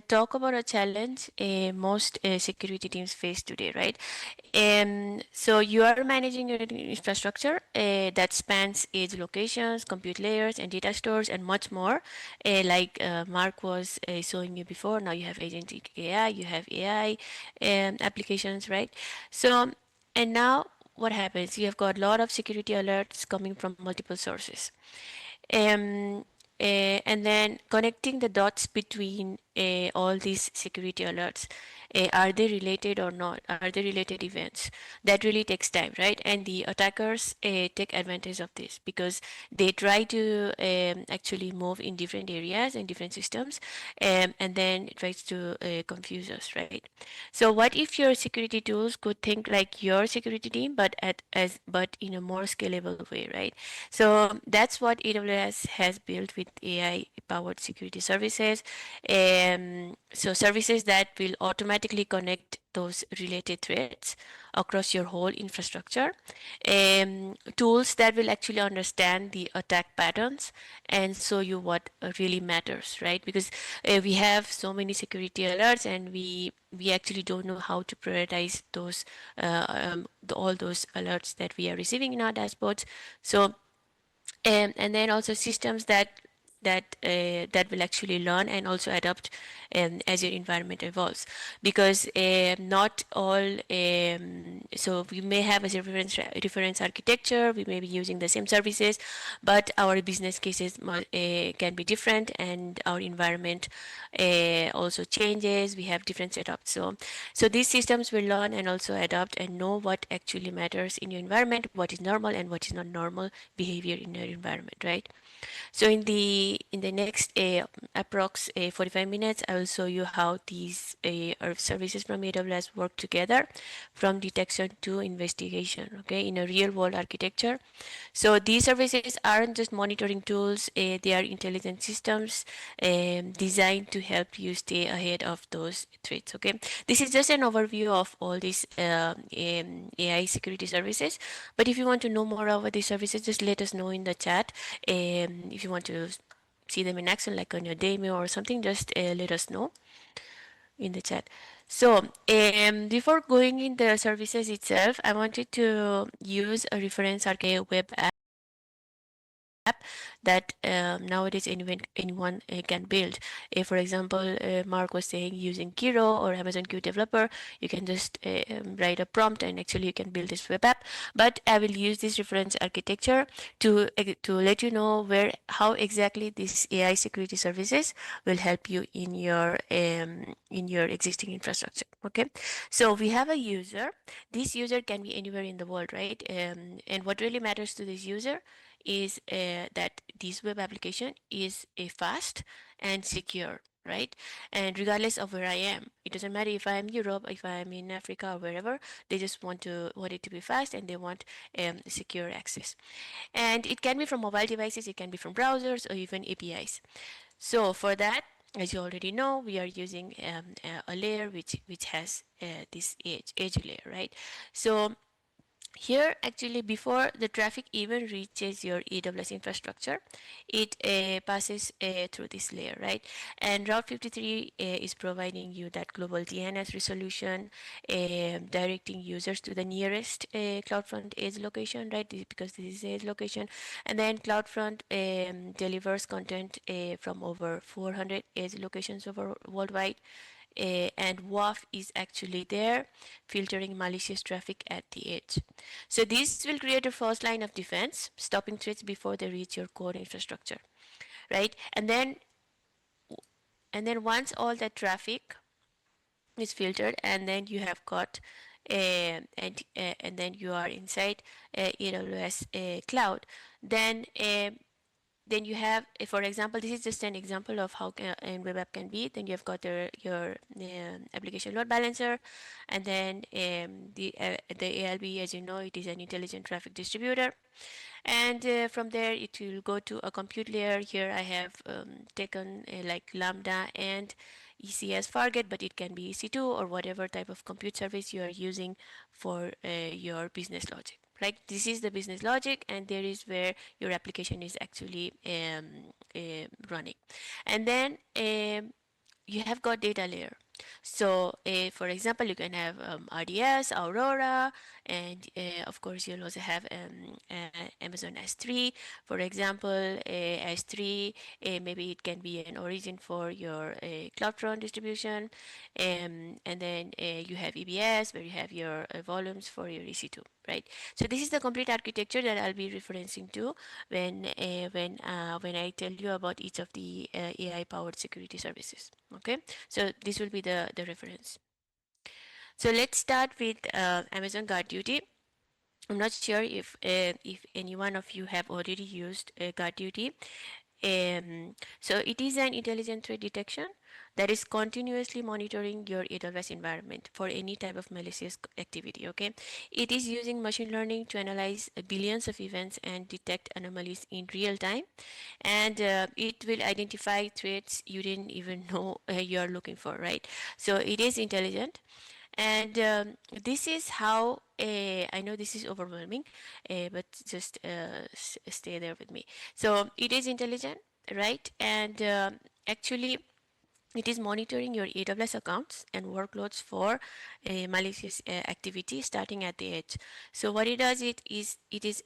talk about a challenge most security teams face today, right? So you are managing your infrastructure that spans edge locations, compute layers, and data stores, and much more. Like Mark was showing you before, now you have agentic AI, you have AI applications, right? So, and now what happens? You have got a lot of security alerts coming from multiple sources. Um, and then connecting the dots between all these security alerts. Are they related or not? Are they related events? That really takes time, right? And the attackers take advantage of this because they try to actually move in different areas and different systems, and then it tries to confuse us, right? So what if your security tools could think like your security team, but in a more scalable way, right? So that's what AWS has built with AI-powered security services. So services that will automatically connect those related threats across your whole infrastructure. Tools that will actually understand the attack patterns and show you what really matters, right? Because we have so many security alerts, and we actually don't know how to prioritize those all those alerts that we are receiving in our dashboards. So and then also systems that will actually learn and also adapt as your environment evolves, because not all so we may have a reference architecture, we may be using the same services, but our business cases can be different, and our environment also changes. We have different setups, so these systems will learn and also adapt and know what actually matters in your environment, what is normal and what is not normal behavior in your environment, right? So in the next approx 45 minutes, I will show you how these our services from AWS work together, from detection to investigation, okay, in a real world architecture. So these services aren't just monitoring tools, they are intelligent systems designed to help you stay ahead of those threats, okay? This is just an overview of all these AI security services, but if you want to know more about these services, just let us know in the chat. If you want to see them in action, like on your demo or something, just let us know in the chat. So before going in the services itself, I wanted to use a reference archive web app that nowadays anyone can build. For example, Mark was saying using Kiro or Amazon Q Developer, you can just write a prompt and actually you can build this web app. But I will use this reference architecture to let you know how exactly this AI security services will help you in your existing infrastructure. Okay, so we have a user. This user can be anywhere in the world, right? And what really matters to this user is that this web application is a fast and secure, right? And regardless of where I am, it doesn't matter if I'm Europe, if I'm in Africa, or wherever. They just want it to be fast, and they want secure access. And it can be from mobile devices, it can be from browsers, or even APIs. So for that, as you already know, we are using a layer which has this edge layer, right? So here, actually, before the traffic even reaches your AWS infrastructure, it passes through this layer, right? And Route 53 is providing you that global DNS resolution, directing users to the nearest CloudFront edge location, right? Because this is edge location. And then CloudFront delivers content from over 400 edge locations over worldwide. And WAF is actually there, filtering malicious traffic at the edge. So this will create a first line of defense, stopping threats before they reach your core infrastructure, right? And then once all that traffic is filtered, and then you have got and then you are inside AWS cloud, then then you have, for example, this is just an example of how a web app can be. Then you have got your application load balancer, and then the ALB, as you know, it is an intelligent traffic distributor. And from there, it will go to a compute layer. Here I have taken like Lambda and ECS Fargate, but it can be EC2 or whatever type of compute service you are using for your business logic. Right, this is the business logic, and there is where your application is actually running. And then you have got data layer. So for example, you can have RDS, Aurora, and of course you'll also have Amazon S3. For example, S3, maybe it can be an origin for your CloudFront distribution, and then you have EBS where you have your volumes for your EC2, right? So this is the complete architecture that I'll be referencing to when I tell you about each of the AI powered security services. Okay, so this will be the reference. So let's start with Amazon GuardDuty. I'm not sure if any one of you have already used GuardDuty. So it is an intelligent threat detection that is continuously monitoring your AWS environment for any type of malicious activity. Okay, it is using machine learning to analyze billions of events and detect anomalies in real time, and it will identify threats you didn't even know you are looking for. Right, so it is intelligent. And this is how I know this is overwhelming, but just stay there with me. So it is intelligent, right? And actually, it is monitoring your AWS accounts and workloads for malicious activity starting at the edge. So what it does it is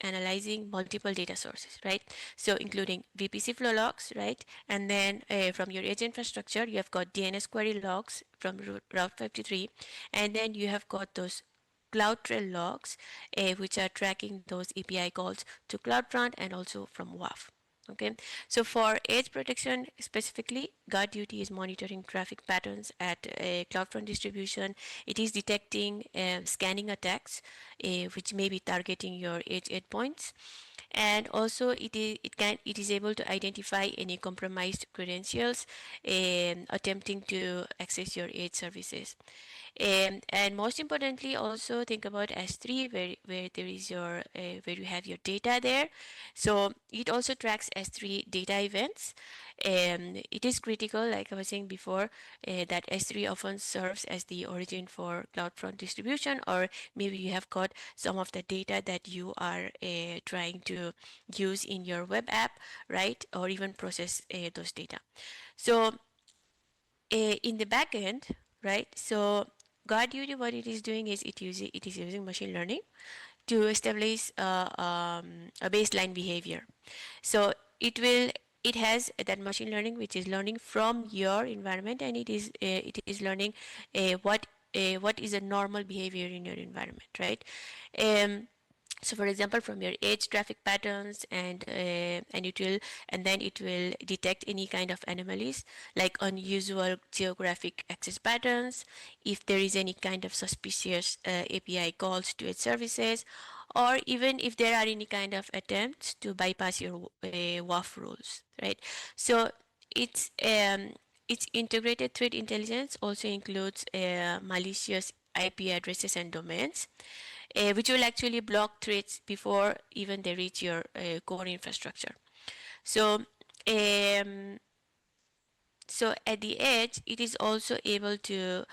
analyzing multiple data sources, right? So including VPC flow logs, right? And then from your edge infrastructure, you have got DNS query logs from Route 53, and then you have got those CloudTrail logs, which are tracking those API calls to CloudFront and also from WAF. Okay, so for edge protection specifically, GuardDuty is monitoring traffic patterns at a CloudFront distribution. It is detecting scanning attacks, which may be targeting your edge endpoints, and also it is able to identify any compromised credentials attempting to access your edge services. And most importantly, also think about S3 where there is your where you have your data there. So it also tracks S3 data events. It is critical, like I was saying before, that S3 often serves as the origin for CloudFront distribution, or maybe you have got some of the data that you are trying to use in your web app, right? Or even process those data. So in the back end, right? So GuardDuty, what it is doing is it is using machine learning to establish a baseline behavior. So it has that machine learning which is learning from your environment, and it is learning what is a normal behavior in your environment, right? Um, so for example, from your edge traffic patterns, and then it will detect any kind of anomalies like unusual geographic access patterns, if there is any kind of suspicious API calls to its services, or even if there are any kind of attempts to bypass your WAF rules, right? So it's um, its integrated threat intelligence also includes malicious IP addresses and domains, which will actually block threats before even they reach your core infrastructure. So, um, so at the edge, it is also actually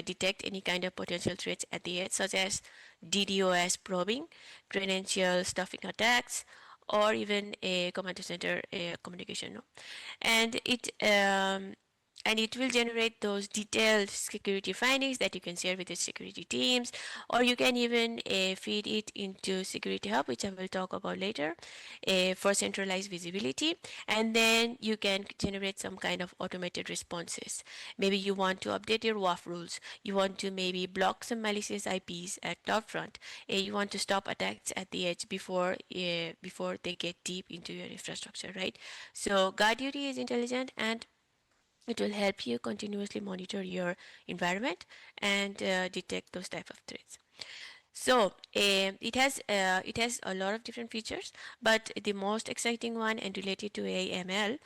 detect any kind of potential threats at the edge, such as DDoS probing, credential stuffing attacks, or even a command center communication. No? And it will generate those detailed security findings that you can share with the security teams, or you can even feed it into Security Hub, which I will talk about later, for centralized visibility. And then you can generate some kind of automated responses. Maybe you want to update your WAF rules, you want to maybe block some malicious IPs at CloudFront, you want to stop attacks at the edge before they get deep into your infrastructure, right? So GuardDuty is intelligent, and it will help you continuously monitor your environment and detect those type of threats. So it has a lot of different features, but the most exciting one and related to AML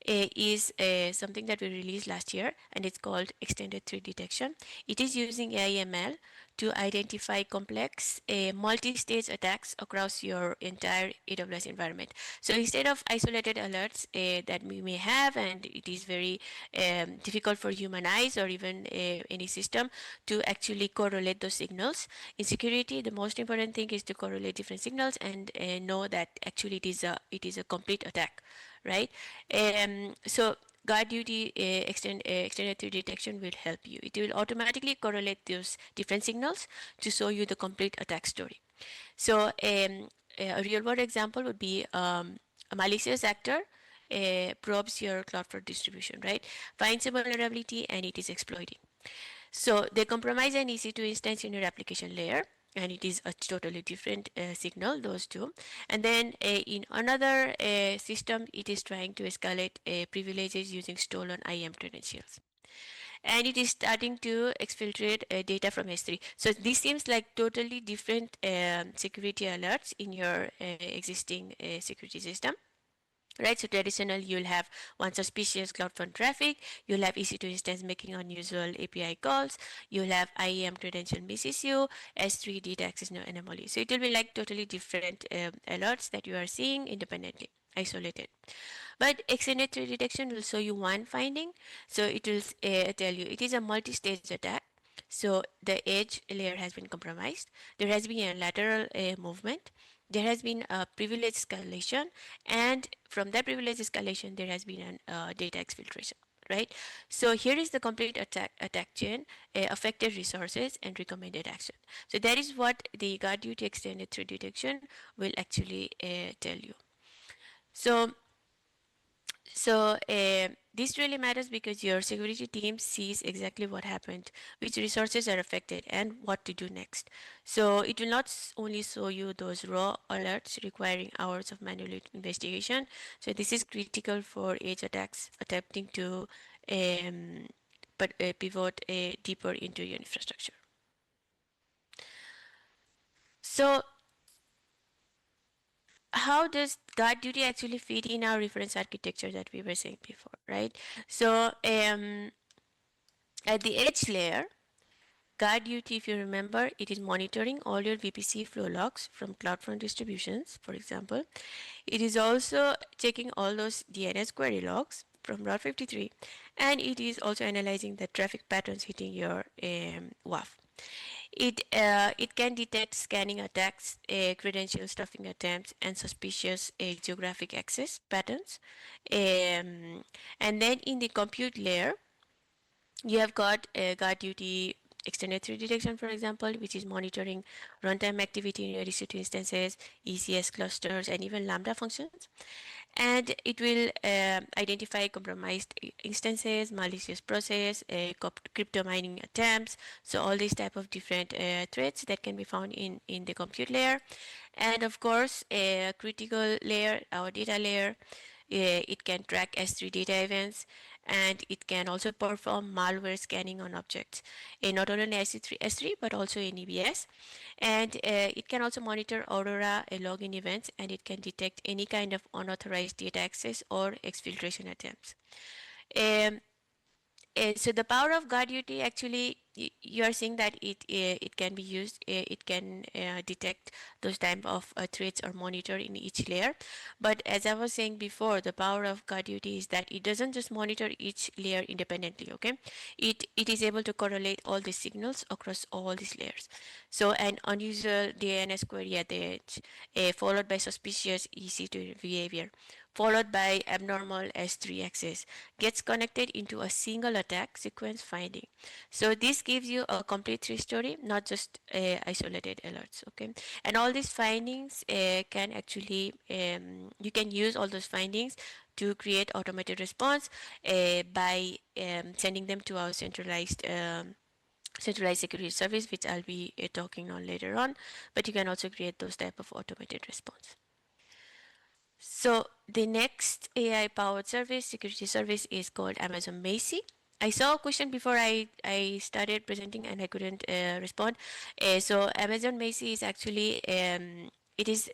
is something that we released last year, and it's called extended threat detection. It is using AML to identify complex multi-stage attacks across your entire AWS environment. So instead of isolated alerts that we may have, and it is very difficult for human eyes or even any system to actually correlate those signals. In security, the most important thing is to correlate different signals and know that actually it is a complete attack, right? So guard duty extended threat detection will help you. It will automatically correlate those different signals to show you the complete attack story. So a real world example would be a malicious actor probes your CloudFront distribution, right? Finds a vulnerability and it is exploiting. So they compromise an EC2 instance in your application layer, and it is a totally different signal, those two. And then in another system, it is trying to escalate privileges using stolen IAM credentials. And it is starting to exfiltrate data from S3. So this seems like totally different security alerts in your existing security system, right? So traditional, you'll have one suspicious CloudFront traffic, you'll have EC2 instance making unusual API calls, you'll have IAM credential misses you, S3 data access no anomaly. So it will be like totally different alerts that you are seeing independently, isolated. But extended threat detection will show you one finding. So it will tell you it is a multi-stage attack. So the edge layer has been compromised. There has been a lateral movement. There has been a privilege escalation, and from that privilege escalation, there has been an data exfiltration. Right. So here is the complete attack chain, affected resources, and recommended action. So that is what the guard duty extended threat detection will actually tell you. So this really matters because your security team sees exactly what happened, which resources are affected, and what to do next. So it will not only show you those raw alerts requiring hours of manual investigation. So this is critical for edge attacks attempting to um, pivot deeper into your infrastructure. So how does guard duty actually fit in our reference architecture that we were saying before, right? So at the edge layer, guard duty, if you remember, it is monitoring all your VPC flow logs from CloudFront distributions, for example. It is also checking all those DNS query logs from Route 53, and it is also analyzing the traffic patterns hitting your WAF. It can detect scanning attacks, credential stuffing attempts, and suspicious geographic access patterns. And then in the compute layer, you have got guard duty extended threat detection, for example, which is monitoring runtime activity in your EC2 instances, ECS clusters, and even Lambda functions. And it will identify compromised instances, malicious process, crypto mining attempts. So all these type of different threats that can be found in the compute layer. And of course, a critical layer, our data layer, it can track S3 data events, and it can also perform malware scanning on objects, not only in S3 but also in EBS. And it can also monitor Aurora login events, and it can detect any kind of unauthorized data access or exfiltration attempts. Um, so the power of guard duty, actually you are seeing that it can be used, it can detect those type of threats or monitor in each layer. But as I was saying before, the power of guard duty is that it doesn't just monitor each layer independently. Okay, it is able to correlate all the signals across all these layers. So an unusual DNS query at the edge, followed by suspicious EC2 behavior, followed by abnormal S3 access, gets connected into a single attack sequence finding. So this gives you a complete tree story, not just isolated alerts. Okay, and all these findings can actually you can use all those findings to create automated response by sending them to our centralized security service, which I'll be talking on later on. But you can also create those type of automated response. So the next AI powered service, security service, is called Amazon Macy. I saw a question before I started presenting and I couldn't respond. So Amazon Macy is actually it is